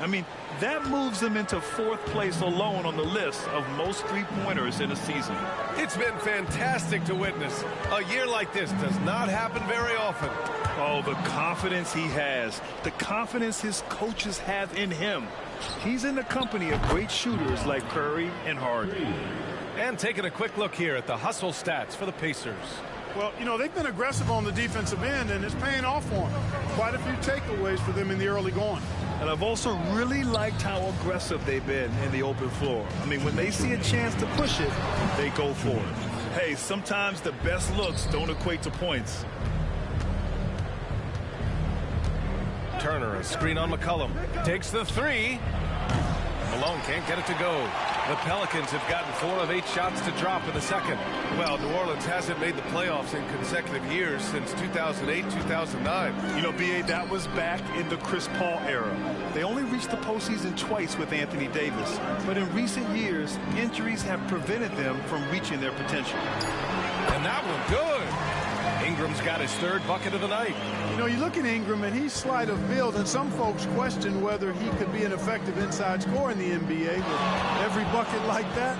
I mean, that moves him into 4th place alone on the list of most three-pointers in a season. It's been fantastic to witness. A year like this does not happen very often. Oh, the confidence he has. The confidence his coaches have in him. He's in the company of great shooters like Curry and Harden. And taking a quick look here at the hustle stats for the Pacers. Well, you know, they've been aggressive on the defensive end, and it's paying off for them. Quite a few takeaways for them in the early going. And I've also really liked how aggressive they've been in the open floor. I mean, when they see a chance to push it, they go for it. Hey, sometimes the best looks don't equate to points. Turner, a screen on McCollum. Takes the three. Malone can't get it to go. The Pelicans have gotten 4 of 8 shots to drop in the second. Well, New Orleans hasn't made the playoffs in consecutive years since 2008, 2009. You know, B.A., that was back in the Chris Paul era. They only reached the postseason twice with Anthony Davis. But in recent years, injuries have prevented them from reaching their potential. And that one good. Ingram's got his 3rd bucket of the night. You know, you look at Ingram, and he's slight of build, and some folks question whether he could be an effective inside scorer in the NBA. With every bucket like that,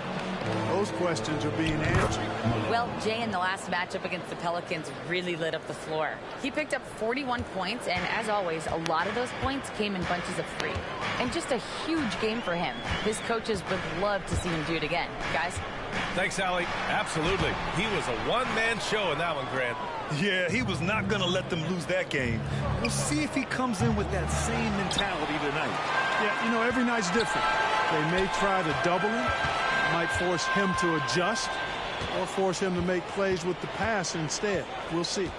those questions are being answered. Well, Jay, in the last matchup against the Pelicans, really lit up the floor. He picked up 41 points, and as always, a lot of those points came in bunches of 3. And just a huge game for him. His coaches would love to see him do it again. Guys? Thanks, Allie. Absolutely. He was a one-man show in that one, Grant. Yeah, he was not going to let them lose that game. We'll see if he comes in with that same mentality tonight. Yeah, you know, every night's different. They may try to double him, might force him to adjust, or force him to make plays with the pass instead. We'll see.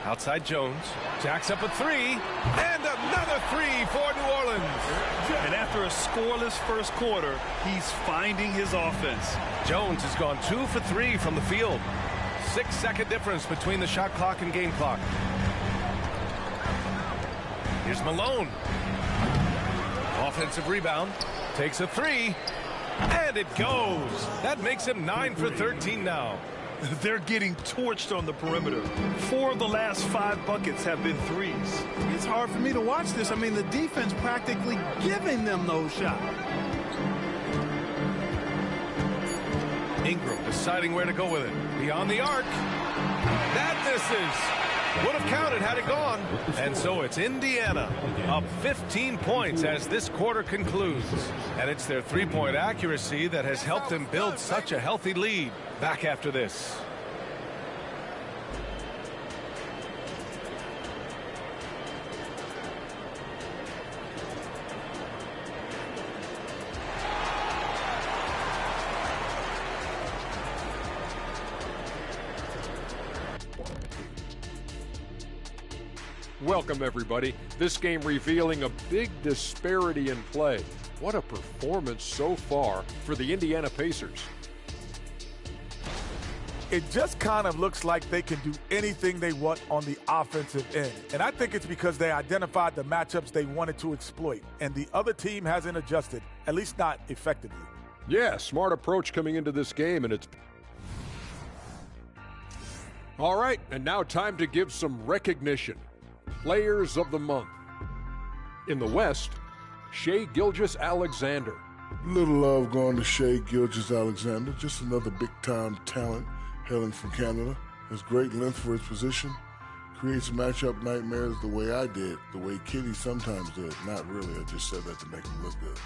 Outside Jones. Jacks up a 3. And another 3 for New Orleans. And after a scoreless first quarter, he's finding his offense. Jones has gone 2 for 3 from the field. 6-second difference between the shot clock and game clock. Here's Malone. Offensive rebound. Takes a 3. And it goes. That makes him 9 for 13 now. They're getting torched on the perimeter. 4 of the last 5 buckets have been threes. It's hard for me to watch this. I mean, the defense practically giving them those shots. Ingram deciding where to go with it. Beyond the arc. That misses. Would have counted had it gone. And so it's Indiana up 15 points as this quarter concludes. And it's their three-point accuracy that has helped them build such a healthy lead. Back after this. Welcome, everybody. This game revealing a big disparity in play. What a performance so far for the Indiana Pacers. It just kind of looks like they can do anything they want on the offensive end. And I think it's because they identified the matchups they wanted to exploit, and the other team hasn't adjusted, at least not effectively. Yeah, smart approach coming into this game, and it's... All right, and now time to give some recognition. Players of the Month. In the West, Shai Gilgeous-Alexander. Little love going to Shai Gilgeous-Alexander, just another big-time talent hailing from Canada. Has great length for his position. Creates matchup nightmares the way I did, the way Kitty sometimes did. Not really, I just said that to make him look good.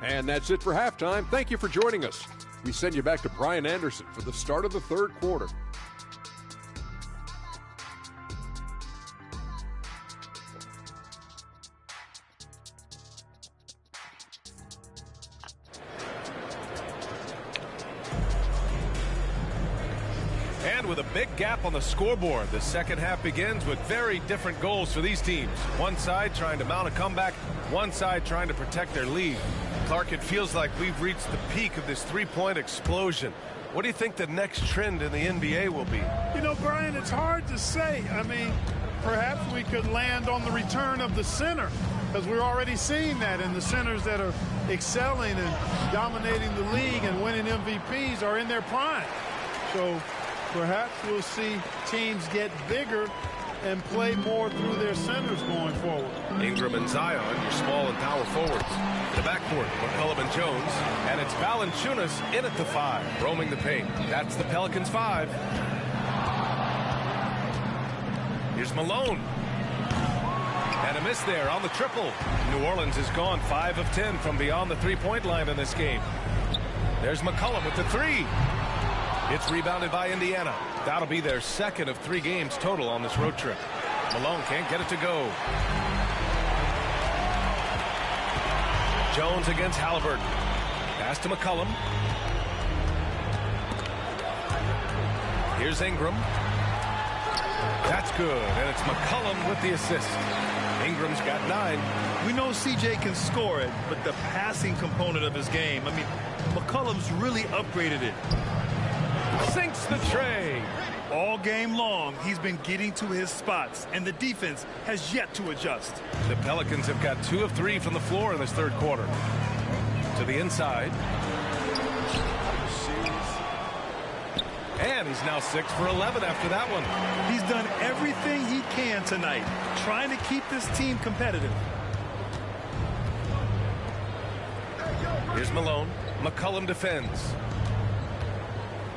And that's it for halftime. Thank you for joining us. We send you back to Brian Anderson for the start of the third quarter. And with a big gap on the scoreboard, the second half begins with very different goals for these teams. One side trying to mount a comeback, one side trying to protect their lead. Clark, it feels like we've reached the peak of this three-point explosion. What do you think the next trend in the NBA will be? You know, Brian, it's hard to say. I mean, perhaps we could land on the return of the center, because we're already seeing that in the centers that are excelling and dominating the league and winning MVPs are in their prime. So Perhaps we'll see teams get bigger and play more through their centers going forward. Ingram and Zion, your small and power forwards. In the backcourt, McCollum and Jones. And it's Valanciunas in at the 5, roaming the paint. That's the Pelicans' 5. Here's Malone. And a miss there on the triple. New Orleans is gone 5 of 10 from beyond the three-point line in this game. There's McCollum with the 3. It's rebounded by Indiana. That'll be their second of 3 games total on this road trip. Malone can't get it to go. Jones against Halliburton. Pass to McCollum. Here's Ingram. That's good, and it's McCollum with the assist. Ingram's got 9. We know CJ can score it, but the passing component of his game, I mean, McCollum's really upgraded it. Sinks the tray. All game long, he's been getting to his spots, and the defense has yet to adjust. The Pelicans have got 2 of 3 from the floor in this third quarter. To the inside. And he's now 6 for 11 after that one. He's done everything he can tonight, trying to keep this team competitive. Here's Malone. McCollum defends.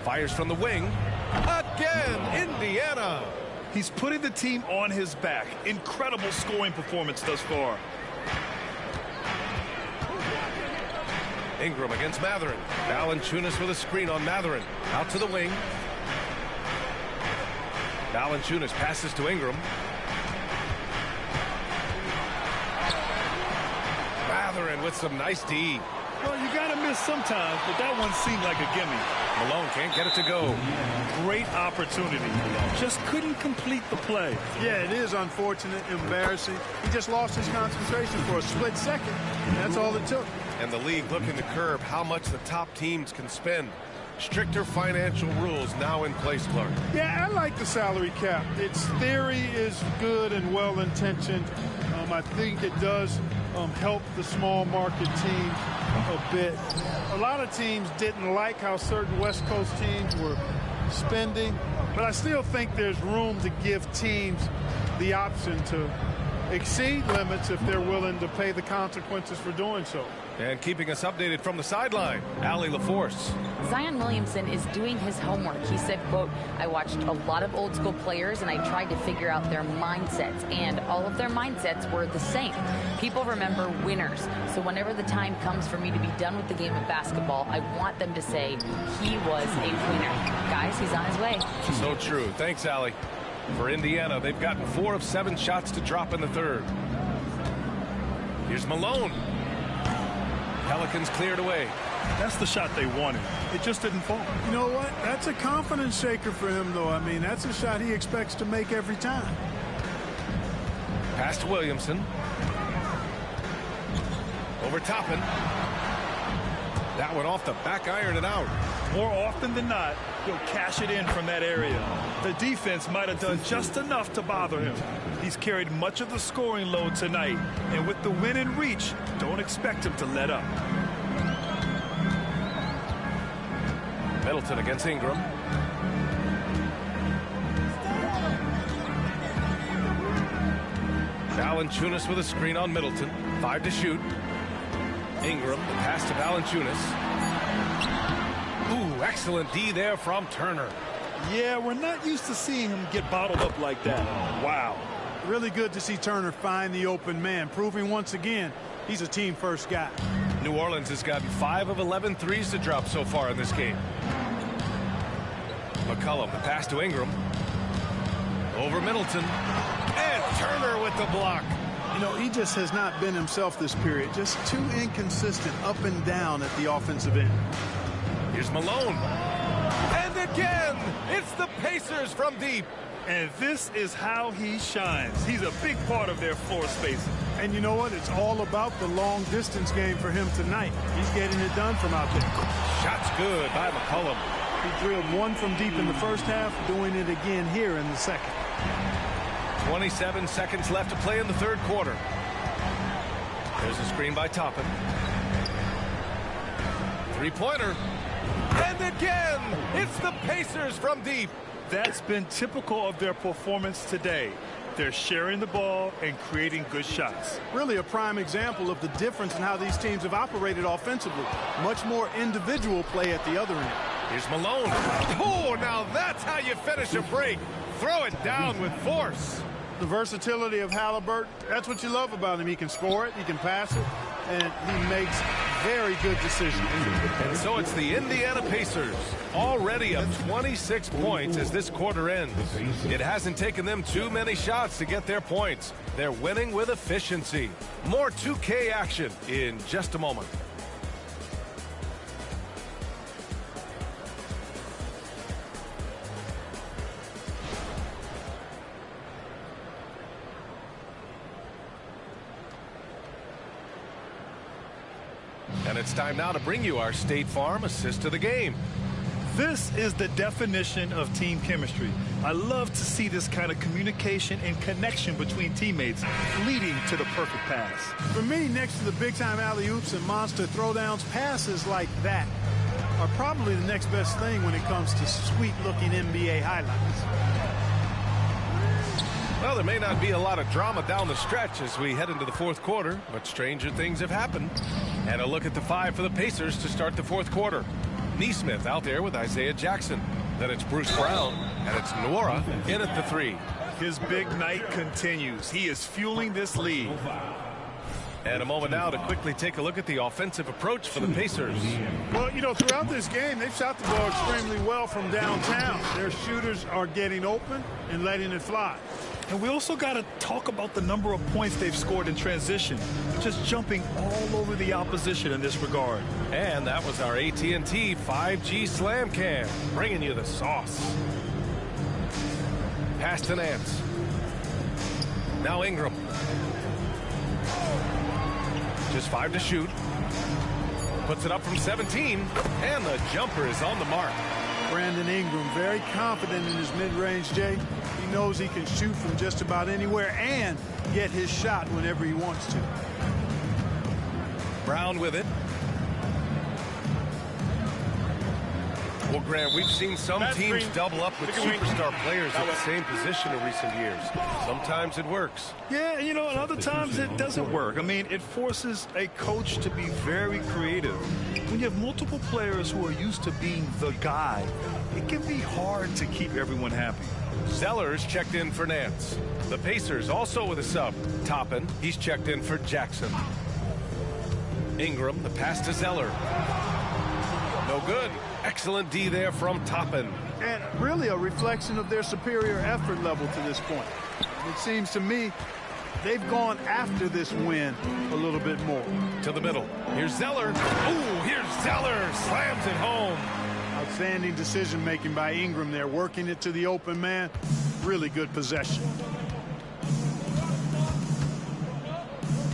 Fires from the wing. Again, Indiana. He's putting the team on his back. Incredible scoring performance thus far. Ingram against Mathurin. Valanciunas with a screen on Mathurin. Out to the wing. Valanciunas passes to Ingram. Mathurin with some nice D. Well, you got to miss sometimes, but that one seemed like a gimme. Malone can't get it to go. Great opportunity. Just couldn't complete the play. Yeah, it is unfortunate, embarrassing. He just lost his concentration for a split second. That's all it took. And the league looking to curb how much the top teams can spend. Stricter financial rules now in place, Clark. Yeah, I like the salary cap. Its theory is good and well-intentioned. I think it does help the small market teams a bit. A lot of teams didn't like how certain West Coast teams were spending, but I still think there's room to give teams the option to exceed limits if they're willing to pay the consequences for doing so. And keeping us updated from the sideline, Allie LaForce. Zion Williamson is doing his homework. He said, quote, I watched a lot of old school players and I tried to figure out their mindsets, and all of their mindsets were the same. People remember winners. So whenever the time comes for me to be done with the game of basketball, I want them to say he was a winner. Guys, he's on his way. So true. Thanks, Allie. For Indiana, they've gotten 4 of 7 shots to drop in the third. Here's Malone. Pelicans cleared away. That's the shot they wanted. It just didn't fall. You know what? That's a confidence shaker for him, though. I mean, that's a shot he expects to make every time. Pass to Williamson. Over Toppin. That one off the back iron and out. More often than not, he'll cash it in from that area. The defense might have done just enough to bother him. He's carried much of the scoring load tonight, and with the win in reach, don't expect him to let up. Middleton against Ingram. Valanciunas with a screen on Middleton. 5 to shoot. Ingram, the pass to Valanciunas. Ooh, excellent D there from Turner. Yeah, we're not used to seeing him get bottled up like that. Wow. Really good to see Turner find the open man, proving once again he's a team-first guy. New Orleans has gotten 5 of 11 threes to drop so far in this game. McCollum, the pass to Ingram. Over Middleton. And Turner with the block. You know, he just has not been himself this period. Just too inconsistent up and down at the offensive end. Here's Malone. And again, it's the Pacers from deep. And this is how he shines. He's a big part of their floor spacing. And you know what? It's all about the long distance game for him tonight. He's getting it done from out there. Shot's good by McCollum. He drilled one from deep in the first half, doing it again here in the second. 27 seconds left to play in the third quarter. There's a screen by Toppin. Three-pointer. And again, it's the Pacers from deep. That's been typical of their performance today. They're sharing the ball and creating good shots. Really a prime example of the difference in how these teams have operated offensively. Much more individual play at the other end. Here's Malone. Oh, now that's how you finish a break. Throw it down with force. The versatility of Halliburton, that's what you love about him. He can score it, he can pass it, and he makes very good decisions. And so it's the Indiana Pacers, already up 26 points as this quarter ends. It hasn't taken them too many shots to get their points. They're winning with efficiency. More 2K action in just a moment. And it's time now to bring you our State Farm assist of the game. This is the definition of team chemistry. I love to see this kind of communication and connection between teammates leading to the perfect pass. For me, next to the big-time alley-oops and monster throwdowns, passes like that are probably the next best thing when it comes to sweet-looking NBA highlights. Well, there may not be a lot of drama down the stretch as we head into the fourth quarter, but stranger things have happened. And a look at the five for the Pacers to start the fourth quarter. Neesmith out there with Isaiah Jackson. Then it's Bruce Brown, and it's Nwora in at the three. His big night continues. He is fueling this lead. And a moment now to quickly take a look at the offensive approach for the Pacers. Well, you know, throughout this game, they've shot the ball extremely well from downtown. Their shooters are getting open and letting it fly. And we also got to talk about the number of points they've scored in transition, just jumping all over the opposition in this regard. And that was our AT&T 5G Slam Cam, bringing you the sauce. Pass to Nance. Now Ingram. Just 5 to shoot. Puts it up from 17, and the jumper is on the mark. Brandon Ingram, very confident in his mid-range, Jay. He knows he can shoot from just about anywhere and get his shot whenever he wants to. Brown with it. Well, Grant, we've seen some teams double up with superstar players at the same position in recent years. Sometimes it works. Yeah, you know, and other times it doesn't work. I mean, it forces a coach to be very creative. When you have multiple players who are used to being the guy, it can be hard to keep everyone happy. Zeller's checked in for Nance. The Pacers also with a sub. Toppin, he's checked in for Jackson. Ingram, the pass to Zeller. No good. Excellent D there from Toppin. And really a reflection of their superior effort level to this point. It seems to me they've gone after this win a little bit more. To the middle. Here's Zeller. Ooh, here's Zeller. Slams it home. Outstanding decision-making by Ingram there, working it to the open man. Really good possession.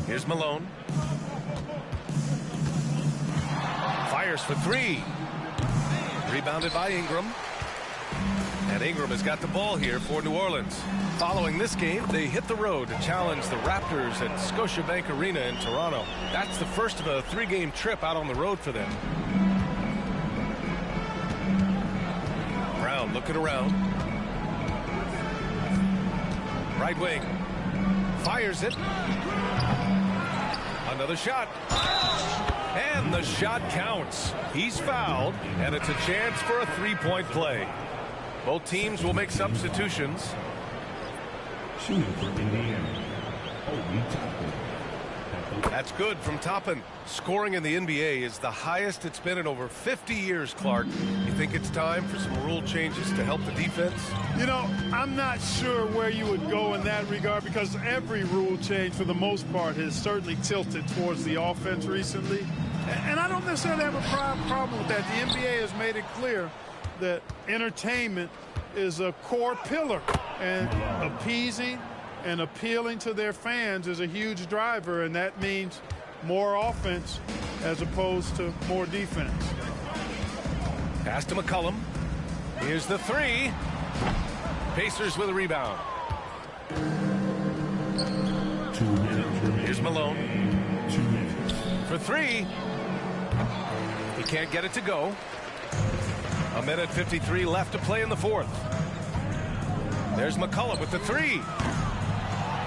Here's Malone. Fires for three. Rebounded by Ingram. And Ingram has got the ball here for New Orleans. Following this game, they hit the road to challenge the Raptors at Scotiabank Arena in Toronto. That's the first of a 3-game trip out on the road for them. Brown looking around. Right wing. Fires it. Another shot. And the shot counts. He's fouled, and it's a chance for a 3-point play. Both teams will make substitutions. That's good from Toppin. Scoring in the NBA is the highest it's been in over 50 years, Clark. You think it's time for some rule changes to help the defense? You know, I'm not sure where you would go in that regard because every rule change, for the most part, has certainly tilted towards the offense recently. And I don't necessarily have a problem with that. The NBA has made it clear that entertainment is a core pillar, and appeasing and appealing to their fans is a huge driver, and that means more offense as opposed to more defense. Pass to McCollum. Here's the three. Pacers with a rebound. Here's Malone. For three. He can't get it to go. 1:53 left to play in the fourth. There's McCullough with the three.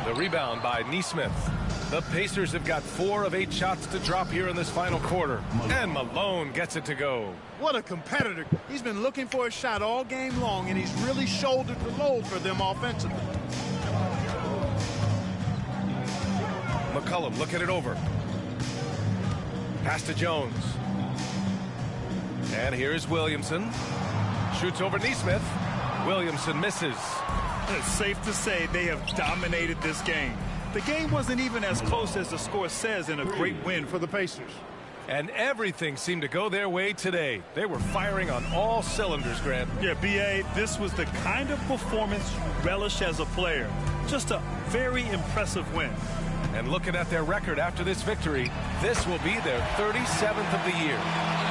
The rebound by Neesmith. The Pacers have got 4 of 8 shots to drop here in this final quarter. And Malone gets it to go. What a competitor. He's been looking for a shot all game long, and he's really shouldered the load for them offensively. McCullough looking it over. Pass to Jones. And here's Williamson. Shoots over Neesmith. Williamson misses. It's safe to say they have dominated this game. The game wasn't even as close as the score says in a great win for the Pacers. And everything seemed to go their way today. They were firing on all cylinders, Grant. Yeah, B.A., this was the kind of performance you relish as a player. Just a very impressive win. And looking at their record after this victory, this will be their 37th of the year.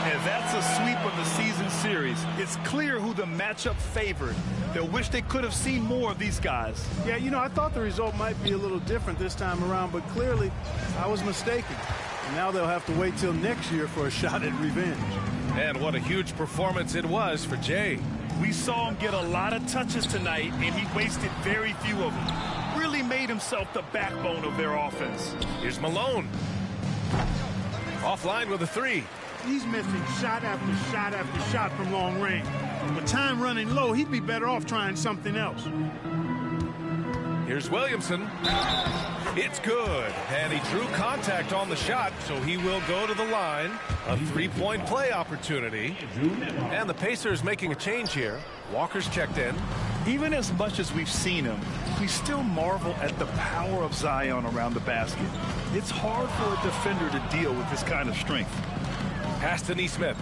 And that's a sweep of the season series. It's clear who the matchup favored. They'll wish they could have seen more of these guys. Yeah, you know, I thought the result might be a little different this time around, but clearly I was mistaken. And now they'll have to wait till next year for a shot at revenge. And what a huge performance it was for Jay. We saw him get a lot of touches tonight, and he wasted very few of them. Really made himself the backbone of their offense. Here's Malone. Offline with a three. He's missing shot after shot after shot from long range. With time running low, he'd be better off trying something else. Here's Williamson. It's good. And he drew contact on the shot, so he will go to the line. A three-point play opportunity. And the Pacers making a change here. Walker's checked in. Even as much as we've seen him, we still marvel at the power of Zion around the basket. It's hard for a defender to deal with this kind of strength. Pass to Neesmith.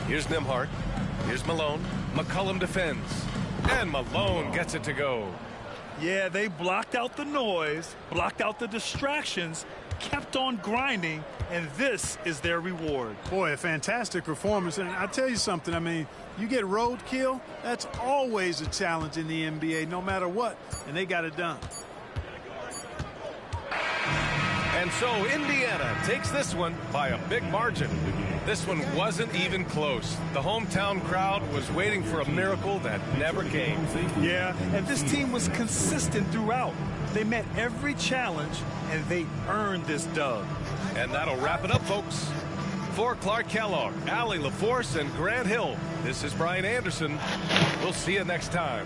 Here's Nembhard. Here's Malone. McCollum defends. And Malone gets it to go. Yeah, they blocked out the noise, blocked out the distractions, kept on grinding, and this is their reward. Boy, a fantastic performance. And I tell you something, I mean, you get roadkill, that's always a challenge in the NBA, no matter what, and they got it done. And so Indiana takes this one by a big margin. This one wasn't even close. The hometown crowd was waiting for a miracle that never came. Yeah, and this team was consistent throughout. They met every challenge, and they earned this dub. And that'll wrap it up, folks. For Clark Kellogg, Allie LaForce, and Grant Hill, this is Brian Anderson. We'll see you next time.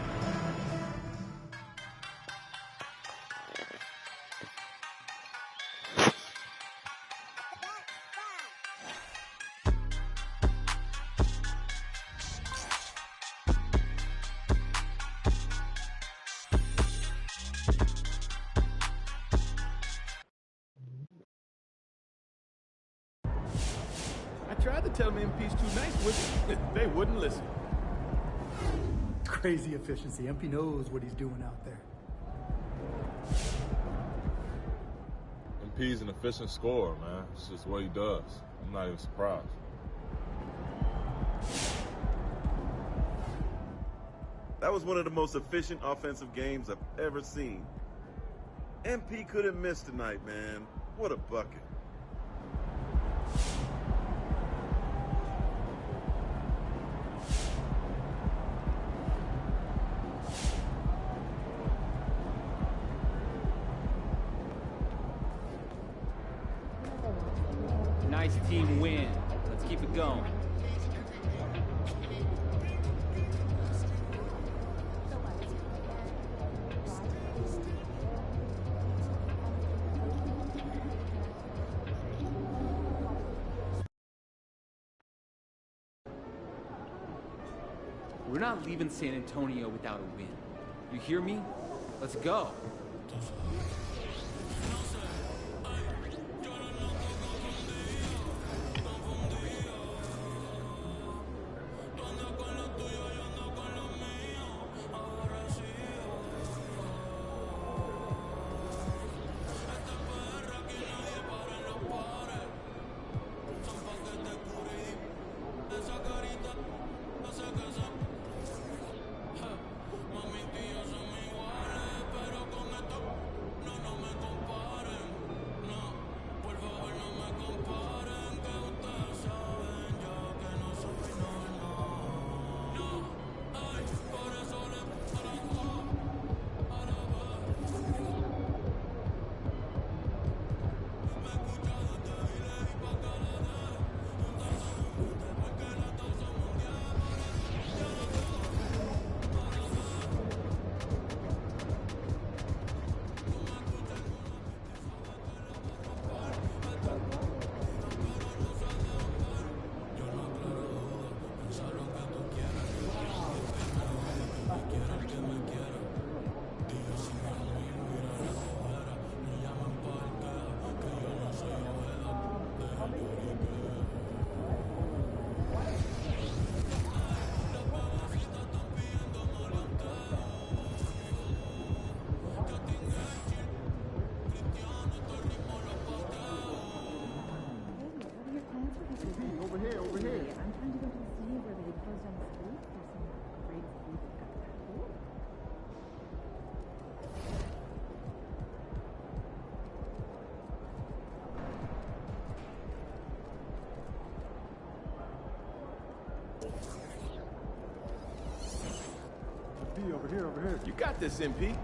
I tried to tell them MP's too nice with it. They wouldn't listen. Crazy efficiency. MP knows what he's doing out there. MP's an efficient scorer, man. It's just what he does. I'm not even surprised. That was one of the most efficient offensive games I've ever seen. MP couldn't miss tonight, man. What a bucket. Nice team win. Let's keep it going. We're not leaving San Antonio without a win. You hear me? Let's go. Over here. You got this, MP.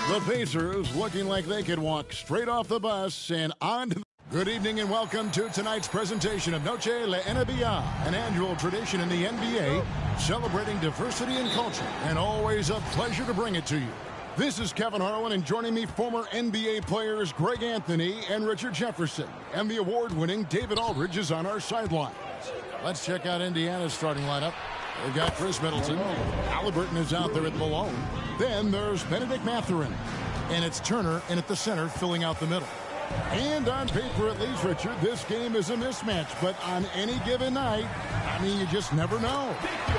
The Pacers looking like they could walk straight off the bus and on to the... Good evening and welcome to tonight's presentation of Noche La NBA, an annual tradition in the NBA celebrating diversity and culture, and always a pleasure to bring it to you. This is Kevin Harlan, and joining me, former NBA players Greg Anthony and Richard Jefferson, and the award-winning David Aldridge is on our sideline. Let's check out Indiana's starting lineup. They've got Chris Middleton. Halliburton is out there at Malone. Then there's Benedict Mathurin. And it's Turner in at the center, filling out the middle. And on paper, at least, Richard, this game is a mismatch. But on any given night, I mean, you just never know.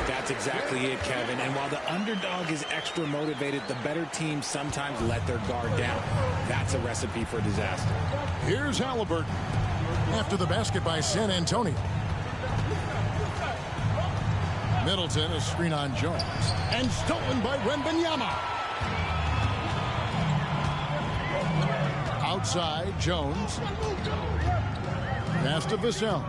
That's exactly it, Kevin. And while the underdog is extra motivated, the better teams sometimes let their guard down. That's a recipe for disaster. Here's Halliburton. After the basket by San Antonio. Middleton, a screen on Jones. And stolen by Wembanyama. Outside, Jones. Pass to Vassell.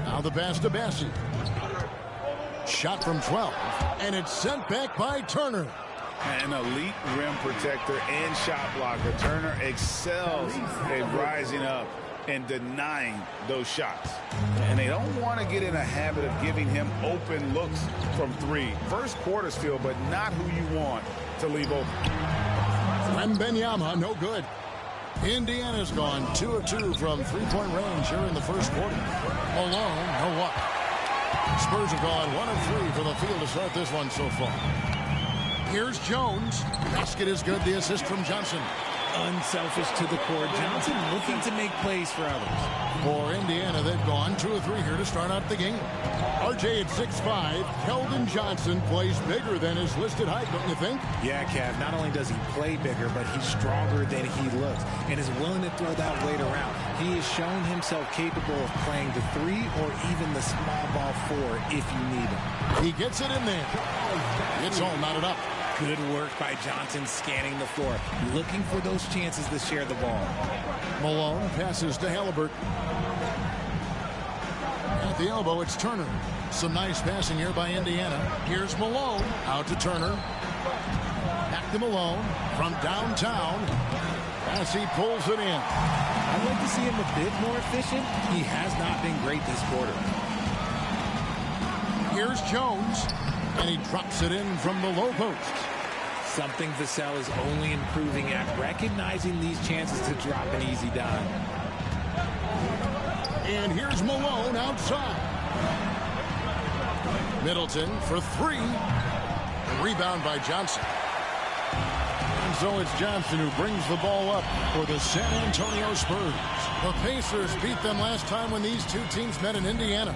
Now the pass to Bassi. Shot from 12. And it's sent back by Turner. An elite rim protector and shot blocker. Turner excels at rising up and denying those shots. And they don't want to get in a habit of giving him open looks from three. First quarter still, but not who you want to leave open. Wembanyama, no good. Indiana's gone 2 of 2 from three-point range here in the first quarter. Malone, no luck. Spurs have gone 1 of 3 from the field to start this one so far. Here's Jones. Basket is good. The assist from Johnson. Unselfish to the core. Johnson looking to make plays for others. For Indiana, they've gone 2 of 3 here to start out the game. RJ at 6'5", Keldon Johnson plays bigger than his listed height, don't you think? Yeah, Kev. Not only does he play bigger, but he's stronger than he looks and is willing to throw that weight around. He has shown himself capable of playing the 3 or even the small ball 4 if you need him. He gets it in there. It's all knotted up. Good work by Johnson scanning the floor, looking for those chances to share the ball. Malone passes to Halliburton. At the elbow, it's Turner. Some nice passing here by Indiana. Here's Malone. Out to Turner. Back to Malone. From downtown. As he pulls it in. I'd like to see him a bit more efficient. He has not been great this quarter. Here's Jones. And he drops it in from the low post. Something Vassell is only improving at, recognizing these chances to drop an easy dime. And here's Malone outside. Middleton for 3. A rebound by Johnson. And so it's Johnson who brings the ball up for the San Antonio Spurs. The Pacers beat them last time when these two teams met in Indiana.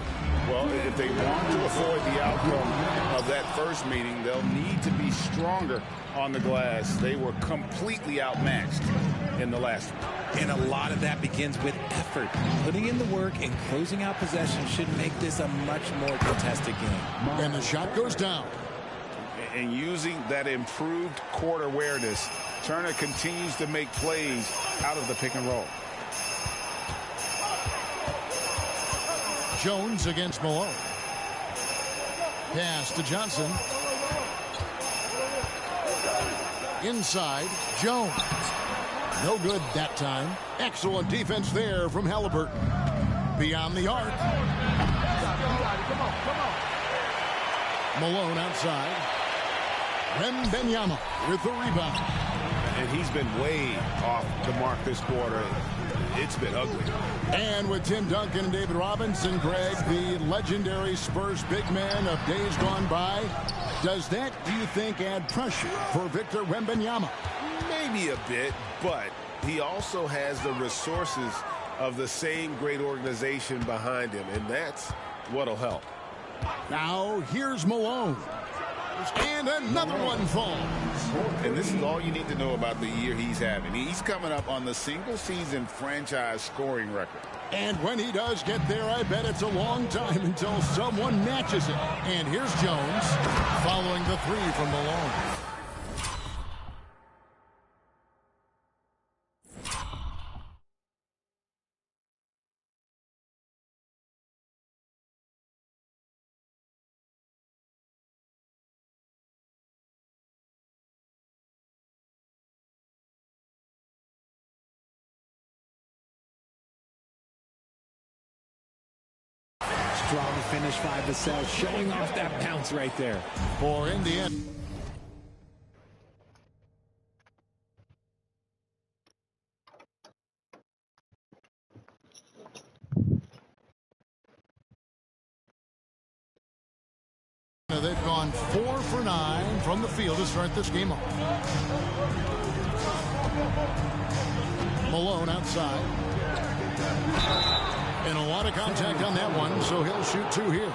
Well, if they want to avoid the outcome of that first meeting, they'll need to be stronger on the glass. They were completely outmatched in the last one. And a lot of that begins with effort. Putting in the work and closing out possession should make this a much more contested game. And the shot goes down. And using that improved court awareness, Turner continues to make plays out of the pick and roll. Jones against Malone. Pass to Johnson. Inside, Jones. No good that time. Excellent defense there from Halliburton. Beyond the arc. Malone outside. Wembanyama with the rebound. And he's been way off the mark this quarter. It's been ugly. And with Tim Duncan and David Robinson, Greg, the legendary Spurs big man of days gone by, does that, do you think, add pressure for Victor Wembanyama? Maybe a bit, but he also has the resources of the same great organization behind him, and that's what'll help. Now, here's Malone. And another one falls. And this is all you need to know about the year he's having. He's coming up on the single-season franchise scoring record. And when he does get there, I bet it's a long time until someone matches it. And here's Jones following the three from Malone. Strong finish 5-7, showing off that bounce right there. For Indiana. They've gone 4 for 9 from the field to start this game off. Malone outside. And a lot of contact on that one, so he'll shoot 2 here.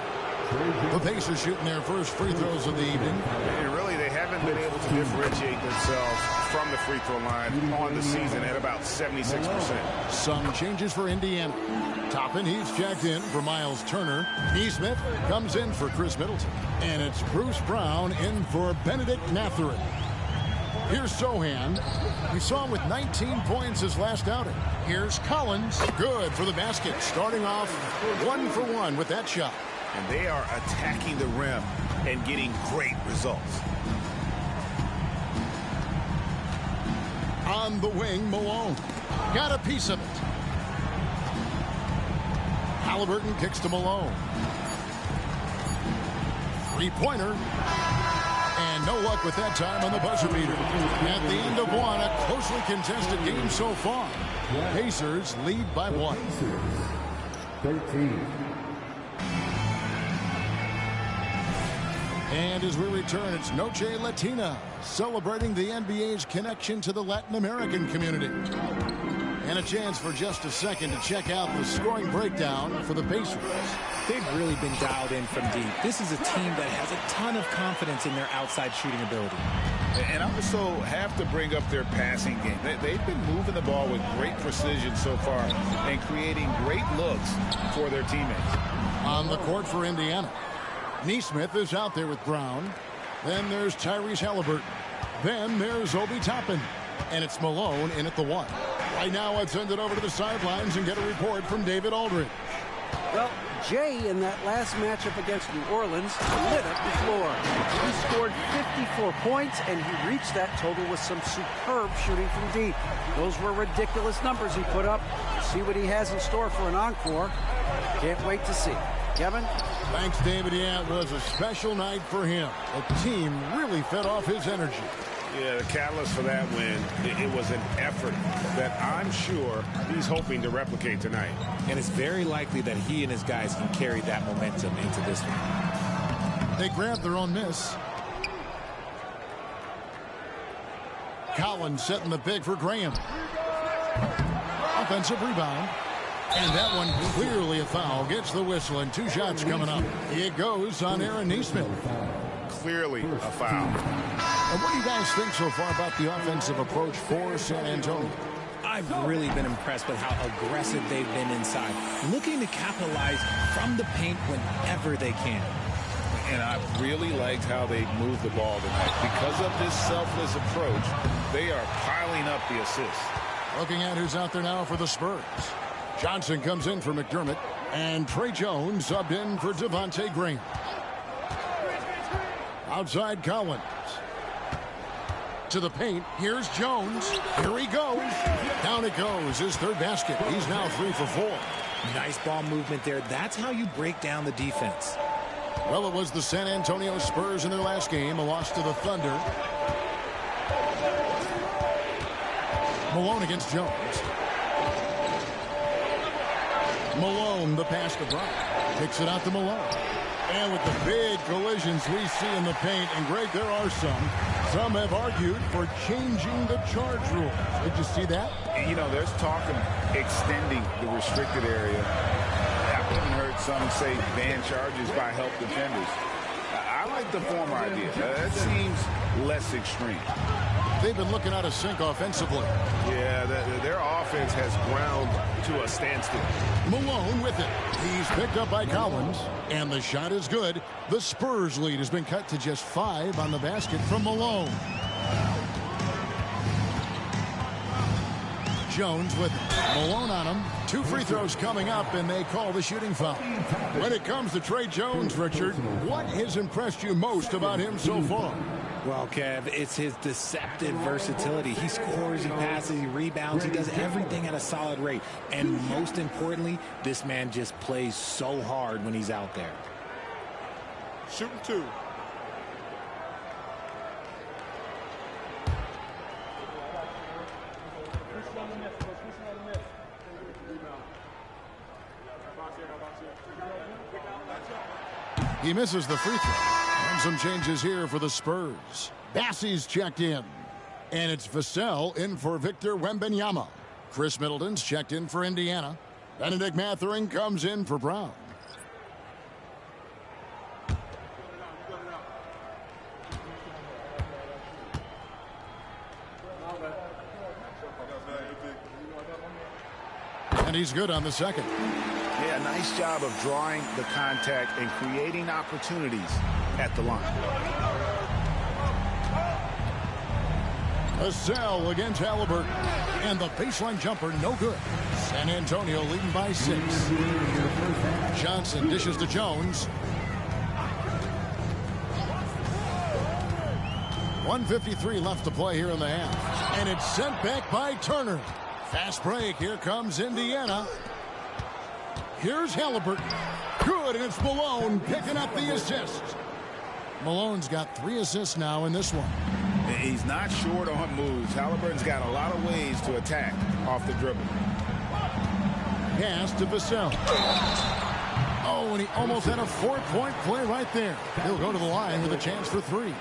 The Pacers shooting their first free throws of the evening. And really, they haven't been able to differentiate themselves from the free throw line on the season at about 76%. Some changes for Indiana. Toppin, he's checked in for Miles Turner. Nesmith comes in for Chris Middleton. And it's Bruce Brown in for Benedict Mathurin. Here's Sohan. We saw him with 19 points his last outing. Here's Collins. Good for the basket. Starting off 1 for 1 with that shot. And they are attacking the rim and getting great results. On the wing, Malone. Got a piece of it. Halliburton kicks to Malone. Three-pointer. And no luck with that time on the buzzer beater. At the end of one, a closely contested game so far. Pacers lead by 1. 13. And as we return, it's Noche Latina, celebrating the NBA's connection to the Latin American community. And a chance for just a second to check out the scoring breakdown for the Pacers. They've really been dialed in from deep. This is a team that has a ton of confidence in their outside shooting ability. And I also have to bring up their passing game. They've been moving the ball with great precision so far and creating great looks for their teammates. On the court for Indiana, Nesmith is out there with Brown. Then there's Tyrese Halliburton. Then there's Obi Toppin. And it's Malone in at the 1. Right now, let's send it over to the sidelines and get a report from David Aldridge. Well, Jay, in that last matchup against New Orleans, lit up the floor. He scored 54 points, and he reached that total with some superb shooting from deep. Those were ridiculous numbers he put up. See what he has in store for an encore. Can't wait to see. Kevin? Thanks, David. Yeah, it was a special night for him. The team really fed off his energy. Yeah, the catalyst for that win, it was an effort that I'm sure he's hoping to replicate tonight. And it's very likely that he and his guys can carry that momentum into this one. They grabbed their own miss. Collins setting the pick for Graham. Offensive rebound. And that one clearly a foul. Gets the whistle and 2 shots coming up. It goes on Aaron Nesmith. Clearly a foul. And what do you guys think so far about the offensive approach for San Antonio? I've really been impressed with how aggressive they've been inside, looking to capitalize from the paint whenever they can. And I really liked how they moved the ball tonight. Because of this selfless approach, they are piling up the assists. Looking at who's out there now for the Spurs. Johnson comes in for McDermott, and Trey Jones subbed in for Devontae Graham. Outside Collins. To the paint. Here's Jones. Here he goes. Down it goes. His 3rd basket. He's now 3 for 4. Nice ball movement there. That's how you break down the defense. Well, it was the San Antonio Spurs in their last game, a loss to the Thunder. Malone against Jones. Malone, the pass to Brown. Kicks it out to Malone. And with the big collisions we see in the paint, and Greg, there are some have argued for changing the charge rule. Did you see that? You know, there's talk of extending the restricted area. I've even heard some say ban charges by help defenders. I like the former idea. That seems less extreme. They've been looking out of sync offensively. Yeah, their offense has ground to a standstill. Malone with it. He's picked up by Collins, and the shot is good. The Spurs lead has been cut to just 5 on the basket from Malone. Jones with it. Malone on him. 2 free throws coming up, and they call the shooting foul. When it comes to Trey Jones, Richard, what has impressed you most about him so far? Well, Kev, it's his deceptive versatility. He scores, he passes, he rebounds, he does everything at a solid rate. And most importantly, this man just plays so hard when he's out there. Shooting 2. He misses the free throw. And some changes here for the Spurs. Bassey's checked in. And it's Vassell in for Victor Wembanyama. Chris Middleton's checked in for Indiana. Benedict Mathurin comes in for Brown. And he's good on the second. Yeah, nice job of drawing the contact and creating opportunities at the line. Vassell against Halliburton. And the baseline jumper, no good. San Antonio leading by 6. Johnson dishes to Jones. 1:53 left to play here in the half. And it's sent back by Turner. Fast break. Here comes Indiana. Here's Halliburton. Good, and it's Malone picking up the assist. Malone's got 3 assists now in this one. He's not short on moves. Halliburton's got a lot of ways to attack off the dribble. Pass to Vassell. Oh, and he almost had a 4-point play right there. He'll go to the line with a chance for 3.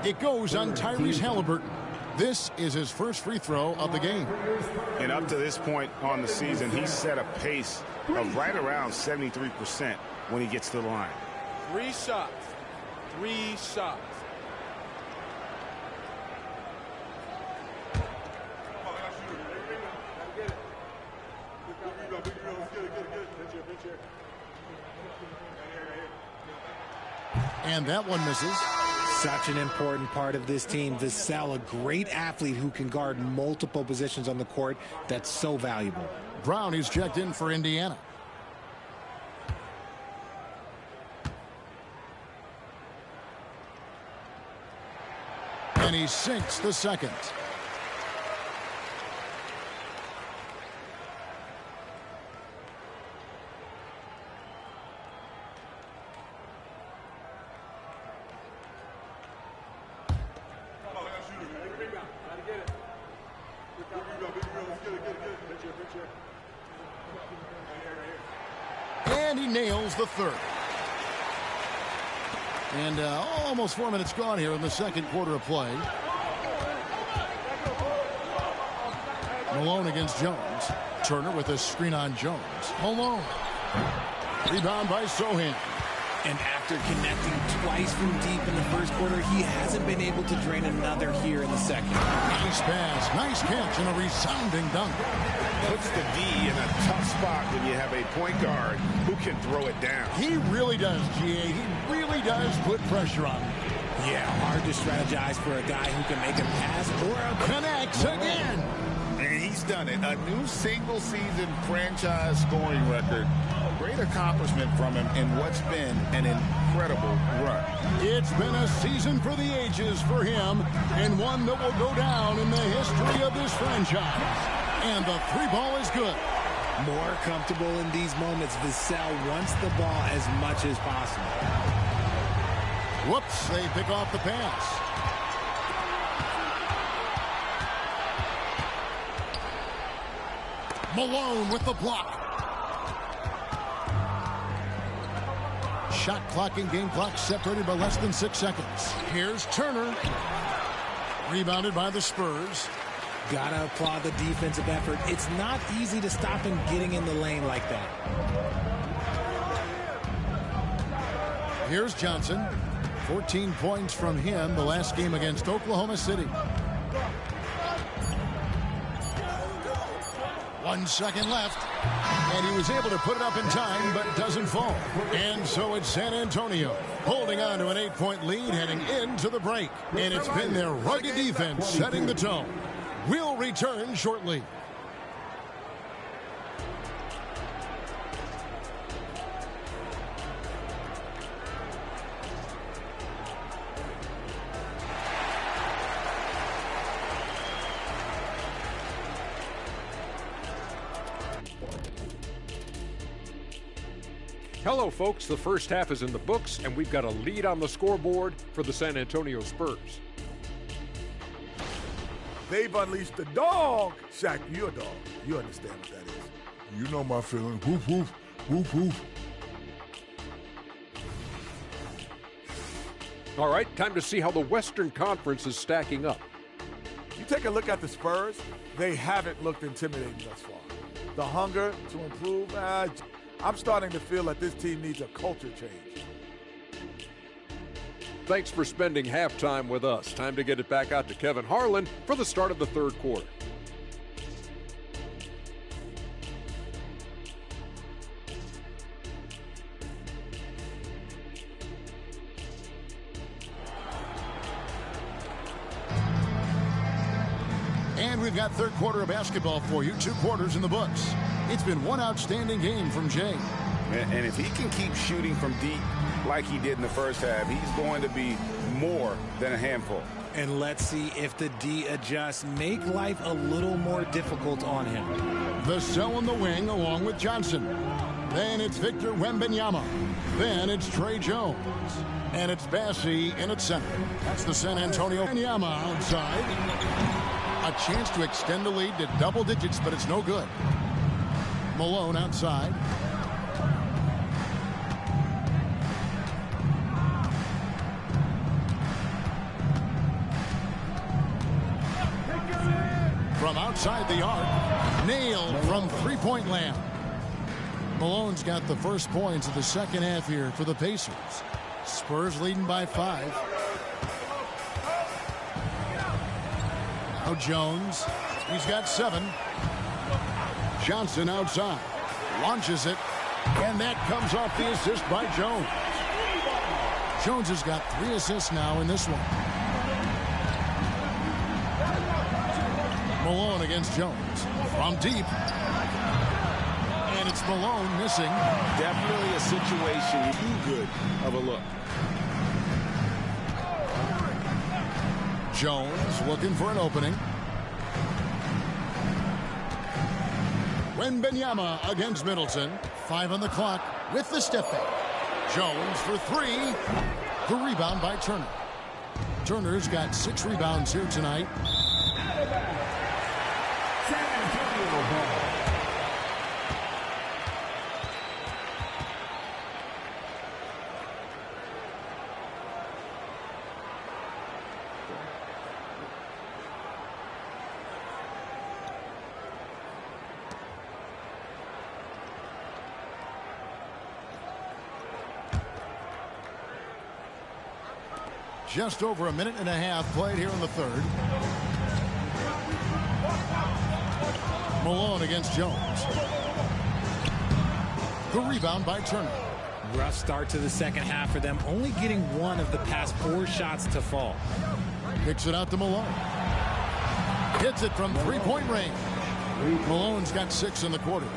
It goes on Tyrese Halliburton. This is his first free throw of the game. And up to this point on the season, he's set a pace of right around 73% when he gets to the line. 3 shots. 3 shots. And that one misses. Such an important part of this team. Vassell, a great athlete who can guard multiple positions on the court. That's so valuable. Brown is checked in for Indiana. And he sinks the second. And he nails the third. And almost 4 minutes gone here in the second quarter of play. Malone against Jones. Turner with a screen on Jones. Malone. Rebound by Sohan. And after connecting twice from deep in the first quarter, he hasn't been able to drain another here in the second. Nice pass, nice catch, and a resounding dunk. Puts the D in a tough spot when you have a point guard who can throw it down. He really does, GA. He really does put pressure on him. Yeah, hard to strategize for a guy who can make a pass or a connects again. And he's done it. A new single-season franchise scoring record. Great accomplishment from him in what's been an incredible run. It's been a season for the ages for him, and one that will go down in the history of this franchise. And the 3 ball is good. More comfortable in these moments. Vassell wants the ball as much as possible. Whoops, they pick off the pass. Malone with the block. Shot clock and game clock separated by less than 6 seconds. Here's Turner. Rebounded by the Spurs. Gotta applaud the defensive effort. It's not easy to stop him getting in the lane like that. Here's Johnson. 14 points from him the last game against Oklahoma City. 1 second left. And he was able to put it up in time, but doesn't fall. And so it's San Antonio holding on to an 8-point lead heading into the break. And it's been their rugged defense setting the tone. We'll return shortly. Hello, folks. The first half is in the books, and we've got a lead on the scoreboard for the San Antonio Spurs. They've unleashed the dog. Shaq, you're a dog. You understand what that is. You know my feeling. Woof, woof, woof, woof. All right, time to see how the Western Conference is stacking up. You take a look at the Spurs, they haven't looked intimidating thus far. The hunger to improve, I'm starting to feel that this team needs a culture change. Thanks for spending halftime with us. Time to get it back out to Kevin Harlan for the start of the third quarter. And we've got third quarter of basketball for you. 2 quarters in the books. It's been one outstanding game from Jay. And if he can keep shooting from deep like he did in the first half, he's going to be more than a handful. And let's see if the D adjusts, make life a little more difficult on him. Vassell in the wing along with Johnson. Then it's Victor Wembanyama. Then it's Trey Jones. And it's Bassey in at center. That's the San Antonio. Wembanyama outside. A chance to extend the lead to double digits, but it's no good. Malone outside. From outside the arc, nailed from three-point land. Malone's got the first points of the second half here for the Pacers. Spurs leading by 5. Now Jones, he's got 7. Johnson outside, launches it, and that comes off the assist by Jones. Jones has got 3 assists now in this one. Malone against Jones from deep. And it's Malone missing. Definitely a situation too good of a look. Jones looking for an opening. Wembanyama against Middleton. 5 on the clock with the step back. Jones for 3. The rebound by Turner. Turner's got 6 rebounds here tonight. Just over a minute and a half played here in the third. Malone against Jones. The rebound by Turner. Rough start to the second half for them, only getting 1 of the past 4 shots to fall. Kicks it out to Malone. Hits it from three-point range. Malone's got 6 in the quarter.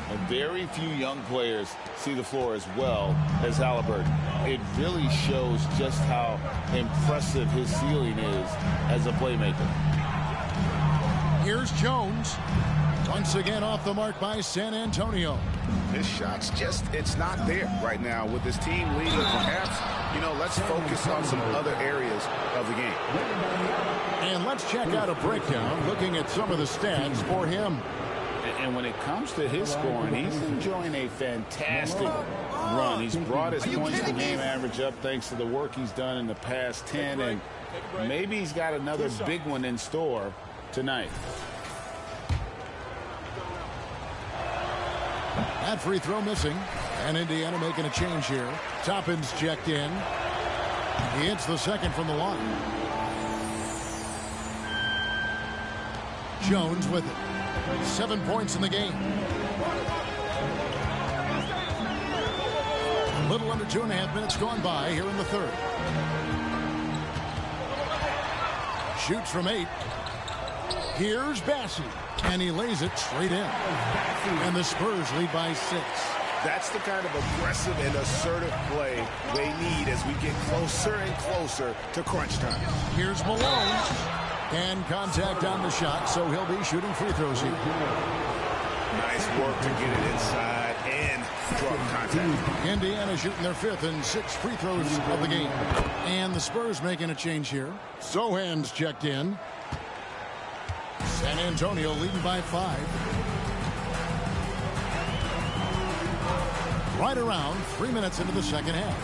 And very few young players see the floor as well as Halliburton. It really shows just how impressive his ceiling is as a playmaker. Here's Jones. Once again off the mark by San Antonio. His shot's it's not there right now with his team leading. Perhaps, let's focus on some other areas of the game. And let's check out a breakdown looking at some of the stats for him. And when it comes to his scoring, he's enjoying a fantastic run. He's brought his points per game average up thanks to the work he's done in the past 10, and maybe he's got another big one in store tonight. That free throw missing, and Indiana making a change here. Toppin's checked in. He hits the second from the line. Jones with it. 7 points in the game. A little under 2.5 minutes gone by here in the third. Shoots from 8. Here's Bassey, and he lays it straight in. And the Spurs lead by 6. That's the kind of aggressive and assertive play they need as we get closer and closer to crunch time. Here's Malone. And contact on the shot, so he'll be shooting free throws here. Nice work to get it inside and draw the contact. Indiana shooting their 5th and 6th free throws of the game. And the Spurs making a change here. Sohan's checked in. San Antonio leading by 5. Right around 3 minutes into the second half.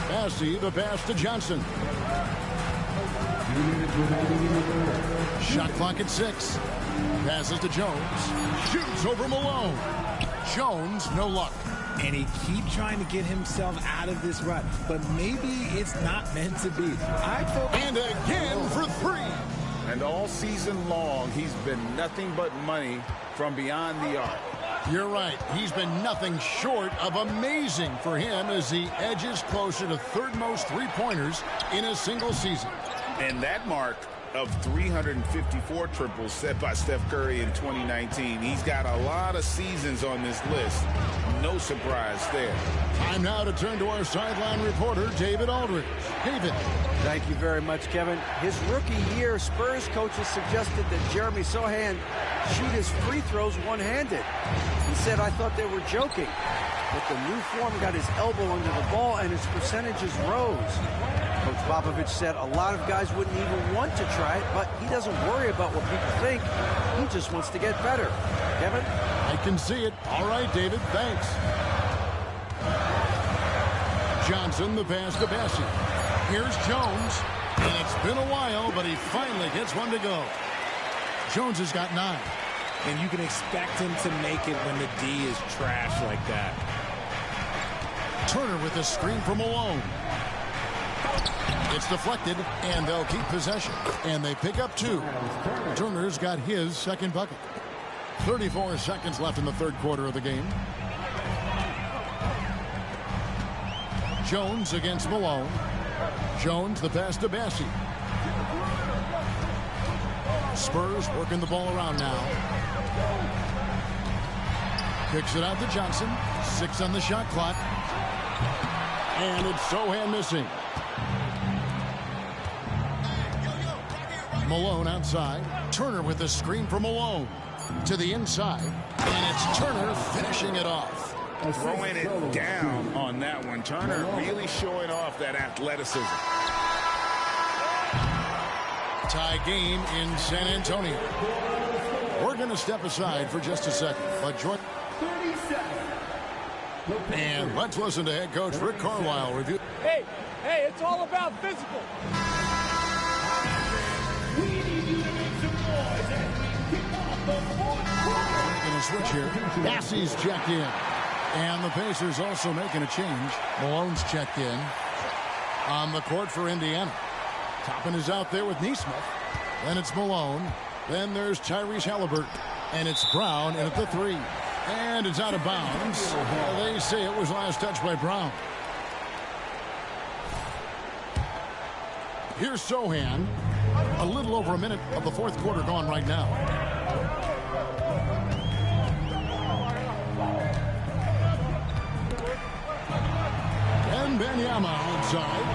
Bassey, the pass to Johnson. Shot clock at 6. Passes to Jones. Shoots over Malone. Jones, no luck. And he keeps trying to get himself out of this rut, but maybe it's not meant to be. And again for 3. And all season long, he's been nothing but money from beyond the arc. You're right. He's been nothing short of amazing for him as he edges closer to third most three-pointers in a single season. And that mark of 354 triples set by Steph Curry in 2019. He's got a lot of seasons on this list. No surprise there. Time now to turn to our sideline reporter, David Aldridge. David. Thank you very much, Kevin. His rookie year, Spurs coaches suggested that Jeremy Sohan shoot his free throws one-handed. He said, I thought they were joking. But the new form got his elbow under the ball and his percentages rose. Coach Popovich said a lot of guys wouldn't even want to try it, but he doesn't worry about what people think. He just wants to get better. Kevin? I can see it. All right, David. Thanks. Johnson, the pass to Bassey. Here's Jones. And it's been a while, but he finally gets one to go. Jones has got 9. And you can expect him to make it when the D is trash like that. Turner with a screen from Malone. It's deflected, and they'll keep possession. And they pick up 2. Turner's got his second bucket. 34 seconds left in the third quarter of the game. Jones against Malone. Jones, the pass to Bassey. Spurs working the ball around now. Kicks it out to Johnson. 6 on the shot clock. And it's Sohan missing. Malone outside. Turner with a screen for Malone. To the inside. And it's Turner finishing it off. Throwing it down on that one. Turner really showing off that athleticism. Tie game in San Antonio. We're going to step aside for just a second. But join. And let's listen to head coach Rick Carlisle review. Hey, it's all about physical. Making a switch here. Bassey's checked in. And the Pacers also making a change. Malone's checked in. On the court for Indiana. Toppin is out there with Nesmith. Then it's Malone. Then there's Tyrese Halliburton. And it's Brown in at the 3. And it's out of bounds. They say it was last touched by Brown. Here's Sohan. A little over a minute of the fourth quarter gone right now. And Benyama outside.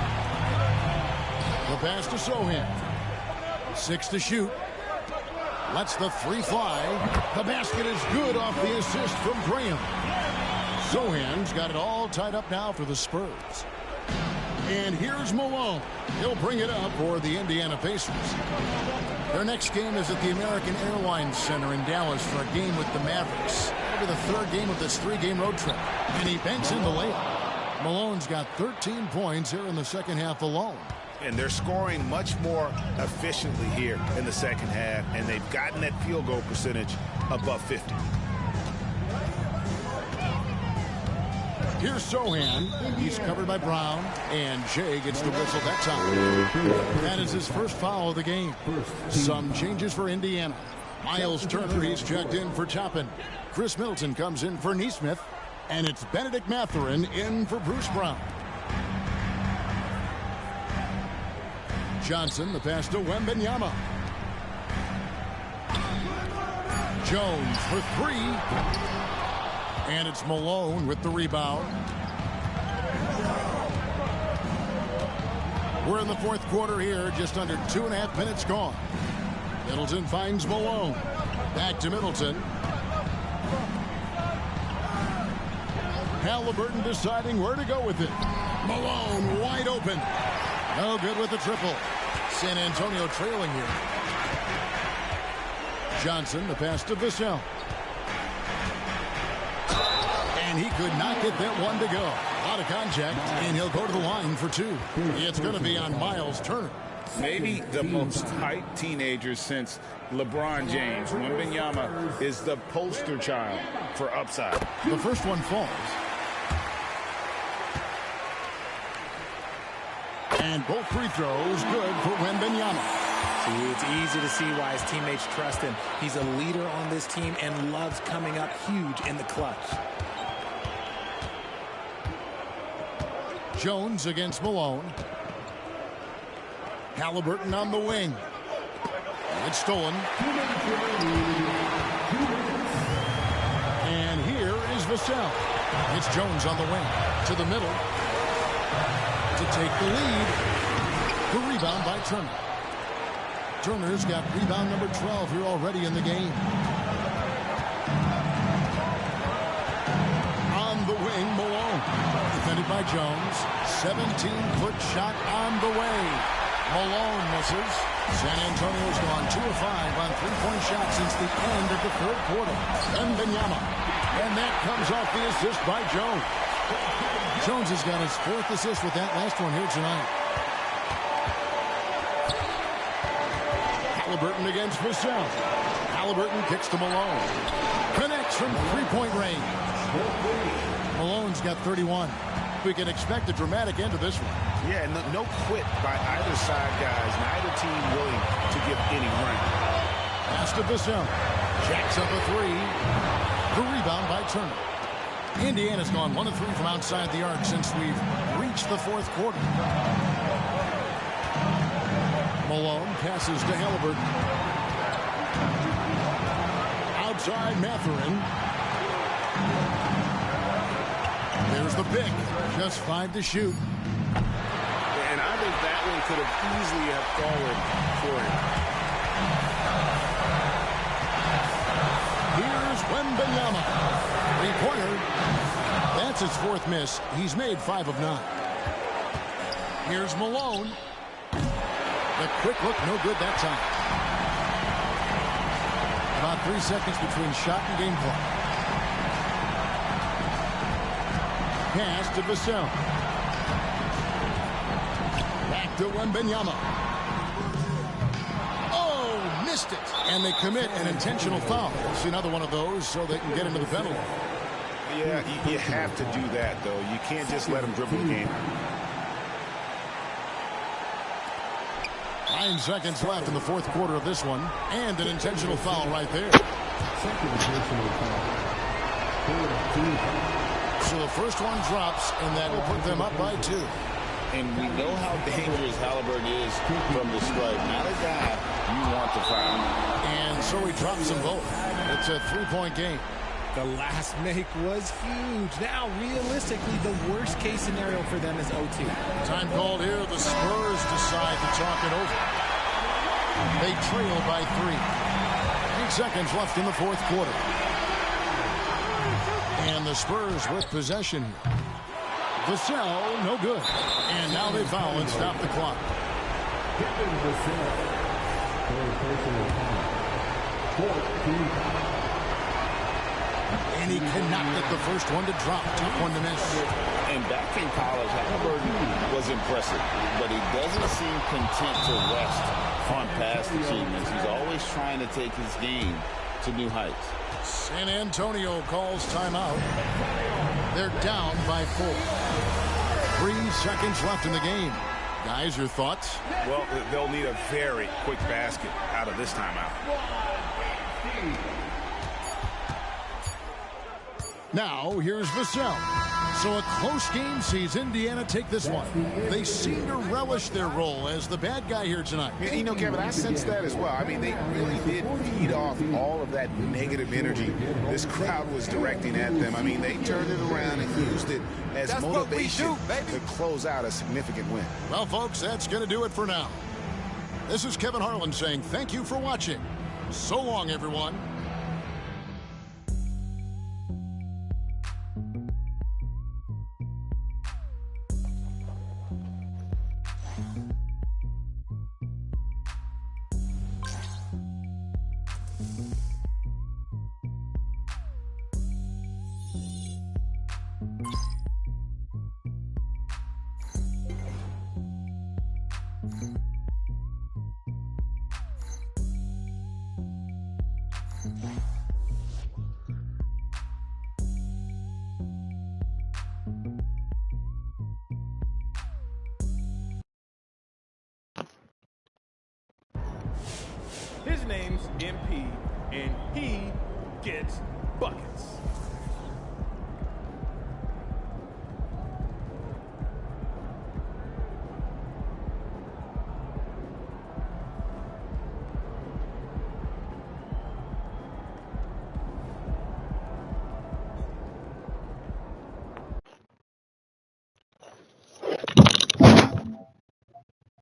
The pass to Sohan. 6 to shoot. Lets the three fly. The basket is good off the assist from Graham. Sohan's got it all tied up now for the Spurs. And here's Malone. He'll bring it up for the Indiana Pacers. Their next game is at the American Airlines Center in Dallas for a game with the Mavericks. It'll be the third game of this three-game road trip. And he banks in the layup. Malone's got 13 points here in the second half alone. And they're scoring much more efficiently here in the second half, and they've gotten that field goal percentage above 50. Here's Sohan. He's covered by Brown, and Jay gets the whistle that time. That is his first foul of the game. Some changes for Indiana. Miles Turner, he's checked in for Toppin. Chris Middleton comes in for Nesmith, and it's Benedict Mathurin in for Bruce Brown. Johnson, the pass to Wembanyama. Jones for three. And it's Malone with the rebound. We're in the fourth quarter here, just under 2.5 minutes gone. Middleton finds Malone. Back to Middleton. Halliburton deciding where to go with it. Malone wide open. No good with the triple. San Antonio trailing here. Johnson, the pass to Vassell. And he could not get that one to go. Out of contact, and he'll go to the line for two. It's going to be on Miles Turner. Maybe the most hyped teenager since LeBron James. Wembanyama is the poster child for upside. The first one falls. And both free throws good for Wembanyama. See, it's easy to see why his teammates trust him. He's a leader on this team and loves coming up huge in the clutch. Jones against Malone. Halliburton on the wing. It's stolen. And here is Vassell. It's Jones on the wing. To the middle. To take the lead. The rebound by Turner. Turner's got rebound number 12 here already in the game. On the wing, Malone. Defended by Jones. 17-foot shot on the way. Malone misses. San Antonio's gone 2 of 5 on three-point shots since the end of the third quarter. Wembanyama. And that comes off the assist by Jones. Jones has got his fourth assist with that last one here tonight. Halliburton against Vassell. Halliburton kicks to Malone. Connects from three-point range. Malone's got 31. We can expect a dramatic end to this one. Yeah, no quit by either side, guys. Neither team willing to give any rank. Pass to Vassell. Jacks up a three. The rebound by Turner. Indiana's gone 1 of 3 from outside the arc since we've reached the fourth quarter. Malone passes to Halliburton. Outside Mathurin. There's the pick. Just 5 to shoot. And I think that one could have easily have fallen for him. Here's Wembanyama. Three-pointer. That's his fourth miss. He's made 5 of 9. Here's Malone. The quick look, no good that time. About 3 seconds between shot and game clock. Pass to Vassell. Back to Wembanyama. Oh, missed it. And they commit an intentional foul. See another one of those so they can get into the penalty. Yeah, you have to do that, though. You can't just let them dribble the game. 9 seconds left in the fourth quarter of this one. And an intentional foul right there. So the first one drops, and that will put them up by 2. And we know how dangerous Halliburton is from the stripe. Not a guy you want to foul. And so he drops them both. It's a 3-point game. The last make was huge. Now, realistically, the worst-case scenario for them is OT. Time called here. The Spurs decide to talk it over. They trail by 3. seconds left in the fourth quarter. And the Spurs with possession. Vassell, no good. And now they foul and stop the clock. And he cannot get the first one to drop. Tough one to miss. And back in college, Halliburton was impressive, but he doesn't seem content to rest on past achievements. He's always trying to take his game to new heights. San Antonio calls timeout. They're down by 4. 3 seconds left in the game. Guys, your thoughts? Well, they'll need a very quick basket out of this timeout. Now, here's Vassell. So a close game sees Indiana take this one. They seem to relish their role as the bad guy here tonight. You know, Kevin, I sense that as well. I mean, they really did feed off all of that negative energy this crowd was directing at them. I mean, they turned it around and used it as motivation to close out a significant win. Well, folks, that's going to do it for now. This is Kevin Harlan saying thank you for watching. So long, everyone. His name's MP, and he gets buckets.